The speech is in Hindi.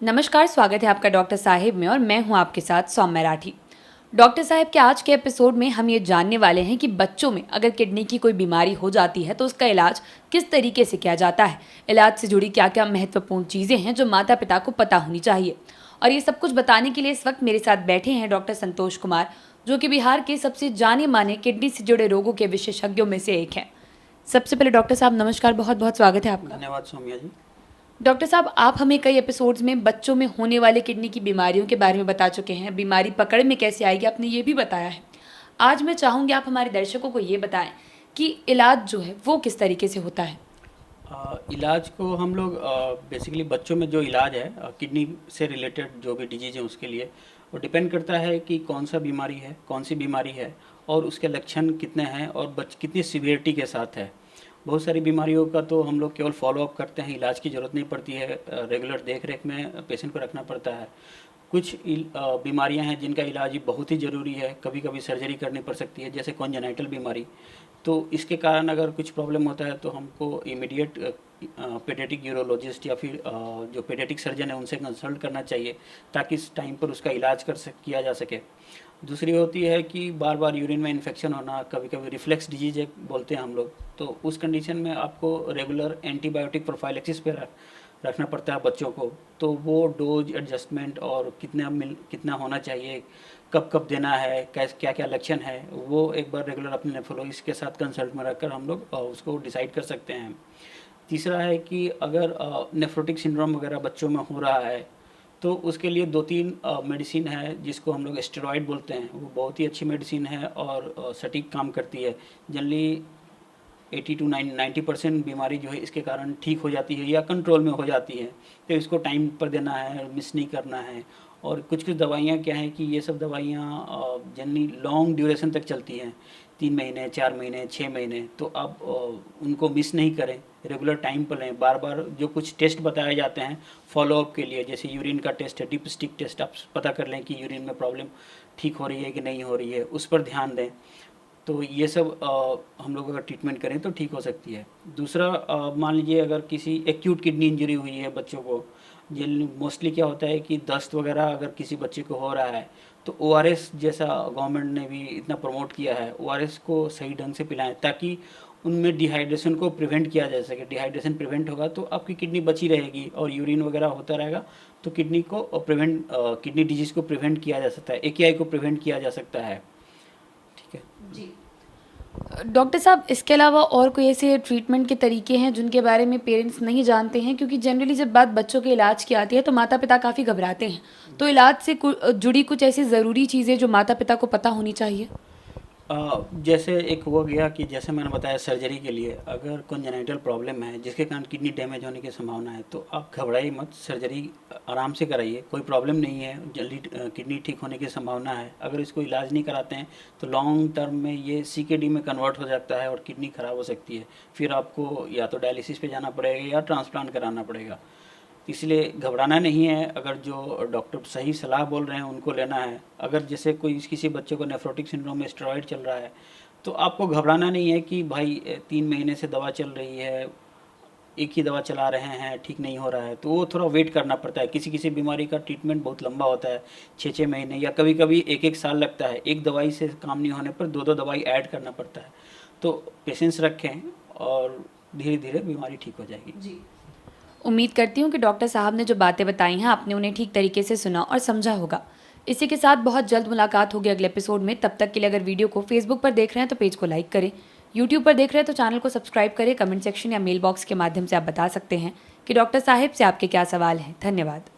नमस्कार, स्वागत है आपका डॉक्टर साहिब में और मैं हूं आपके साथ सौम्य राठी। डॉक्टर साहिब के आज के एपिसोड में हम ये जानने वाले हैं कि बच्चों में अगर किडनी की कोई बीमारी हो जाती है तो उसका इलाज किस तरीके से किया जाता है, इलाज से जुड़ी क्या क्या महत्वपूर्ण चीज़ें हैं जो माता पिता को पता होनी चाहिए। और ये सब कुछ बताने के लिए इस वक्त मेरे साथ बैठे हैं डॉक्टर संतोष कुमार, जो कि बिहार के सबसे जाने माने किडनी से जुड़े रोगों के विशेषज्ञों में से एक हैं। सबसे पहले डॉक्टर साहब नमस्कार, बहुत बहुत स्वागत है आपका। धन्यवाद सौम्या जी। डॉक्टर साहब, आप हमें कई एपिसोड्स में बच्चों में होने वाले किडनी की बीमारियों के बारे में बता चुके हैं, बीमारी पकड़ में कैसे आएगी आपने ये भी बताया है। आज मैं चाहूँगी आप हमारे दर्शकों को ये बताएं कि इलाज जो है वो किस तरीके से होता है। इलाज को हम लोग बेसिकली बच्चों में जो इलाज है किडनी से रिलेटेड जो भी डिजीज है उसके लिए वो डिपेंड करता है कि कौन सा बीमारी है, कौन सी बीमारी है और उसके लक्षण कितने हैं और कितनी सिवियरिटी के साथ है। बहुत सारी बीमारियों का तो हम लोग केवल फॉलोअप करते हैं, इलाज की ज़रूरत नहीं पड़ती है, रेगुलर देख रेख में पेशेंट को रखना पड़ता है। कुछ बीमारियां हैं जिनका इलाज बहुत ही ज़रूरी है, कभी कभी सर्जरी करनी पड़ सकती है, जैसे कॉन्जेनाइटल बीमारी। तो इसके कारण अगर कुछ प्रॉब्लम होता है तो हमको इमीडिएट पेडियाट्रिक यूरोलॉजिस्ट या फिर जो पेडियाट्रिक सर्जन है उनसे कंसल्ट करना चाहिए ताकि इस टाइम पर उसका इलाज किया जा सके। दूसरी होती है कि बार बार यूरिन में इन्फेक्शन होना, कभी कभी रिफ्लेक्स डिजीज बोलते हैं हम लोग, तो उस कंडीशन में आपको रेगुलर एंटीबायोटिक प्रोफाइलेक्सिस पे रखना पड़ता है बच्चों को। तो वो डोज एडजस्टमेंट और कितना होना चाहिए, कब कब देना है, क्या क्या लक्षण है, वो एक बार रेगुलर अपने नेफ्रोलॉजिस्ट के साथ कंसल्ट में रखकर हम लोग उसको डिसाइड कर सकते हैं। तीसरा है कि अगर नेफ्रोटिक सिंड्रोम वगैरह बच्चों में हो रहा है तो उसके लिए 2-3 मेडिसिन है जिसको हम लोग स्टेरॉइड बोलते हैं। वो बहुत ही अच्छी मेडिसिन है और सटीक काम करती है। जनरली 80 to 90% बीमारी जो है इसके कारण ठीक हो जाती है या कंट्रोल में हो जाती है। तो इसको टाइम पर देना है, मिस नहीं करना है। और कुछ कुछ दवाइयाँ क्या है कि ये सब दवाइयाँ जनरली लॉन्ग ड्यूरेशन तक चलती हैं, 3 महीने, 4 महीने, 6 महीने। तो आप उनको मिस नहीं करें, रेगुलर टाइम पर लें। बार बार जो कुछ टेस्ट बताए जाते हैं फॉलोअप के लिए, जैसे यूरिन का टेस्ट है, डिप स्टिक टेस्ट, आप पता कर लें कि यूरिन में प्रॉब्लम ठीक हो रही है कि नहीं हो रही है, उस पर ध्यान दें। तो ये सब हम लोग अगर ट्रीटमेंट करें तो ठीक हो सकती है। दूसरा, मान लीजिए अगर किसी एक्यूट किडनी इंजरी हुई है बच्चों को, मोस्टली क्या होता है कि दस्त वगैरह अगर किसी बच्चे को हो रहा है तो ओआरएस जैसा गवर्नमेंट ने भी इतना प्रमोट किया है, ओआरएस को सही ढंग से पिलाएं ताकि उनमें डिहाइड्रेशन को प्रिवेंट किया जा सके। डिहाइड्रेशन प्रिवेंट होगा तो आपकी किडनी बची रहेगी और यूरिन वगैरह होता रहेगा तो किडनी डिजीज़ को प्रिवेंट किया जा सकता है, एकेआई को प्रिवेंट किया जा सकता है। ठीक है जी डॉक्टर साहब, इसके अलावा और कोई ऐसे ट्रीटमेंट के तरीके हैं जिनके बारे में पेरेंट्स नहीं जानते हैं, क्योंकि जनरली जब बात बच्चों के इलाज की आती है तो माता पिता काफ़ी घबराते हैं। तो इलाज से जुड़ी कुछ ऐसी ज़रूरी चीज़ें जो माता पिता को पता होनी चाहिए। जैसे एक हो गया कि जैसे मैंने बताया सर्जरी के लिए अगर कॉन्जेनाइटल प्रॉब्लम है जिसके कारण किडनी डैमेज होने की संभावना है तो आप घबराइए मत, सर्जरी आराम से कराइए, कोई प्रॉब्लम नहीं है, जल्दी किडनी ठीक होने की संभावना है। अगर इसको इलाज नहीं कराते हैं तो लॉन्ग टर्म में ये सीकेडी में कन्वर्ट हो जाता है और किडनी ख़राब हो सकती है। फिर आपको या तो डायलिसिस पे जाना पड़ेगा या ट्रांसप्लांट कराना पड़ेगा। इसलिए घबराना नहीं है, अगर जो डॉक्टर सही सलाह बोल रहे हैं उनको लेना है। अगर जैसे किसी बच्चे को नेफ्रोटिक सिंड्रोम में स्टेरॉइड चल रहा है तो आपको घबराना नहीं है कि भाई 3 महीने से दवा चल रही है, एक ही दवा चला रहे हैं, ठीक नहीं हो रहा है, तो वो थोड़ा वेट करना पड़ता है। किसी किसी बीमारी का ट्रीटमेंट बहुत लंबा होता है, 6-6 महीने या कभी कभी 1-1 साल लगता है। एक दवाई से काम नहीं होने पर 2-2 दवाई ऐड करना पड़ता है। तो पेशेंस रखें और धीरे धीरे बीमारी ठीक हो जाएगी। जी, उम्मीद करती हूँ कि डॉक्टर साहब ने जो बातें बताई हैं आपने उन्हें ठीक तरीके से सुना और समझा होगा। इसी के साथ बहुत जल्द मुलाकात होगी अगले एपिसोड में। तब तक के लिए अगर वीडियो को फेसबुक पर देख रहे हैं तो पेज को लाइक करें, यूट्यूब पर देख रहे हैं तो चैनल को सब्सक्राइब करें। कमेंट सेक्शन या मेल बॉक्स के माध्यम से आप बता सकते हैं कि डॉक्टर साहिब से आपके क्या सवाल हैं। धन्यवाद।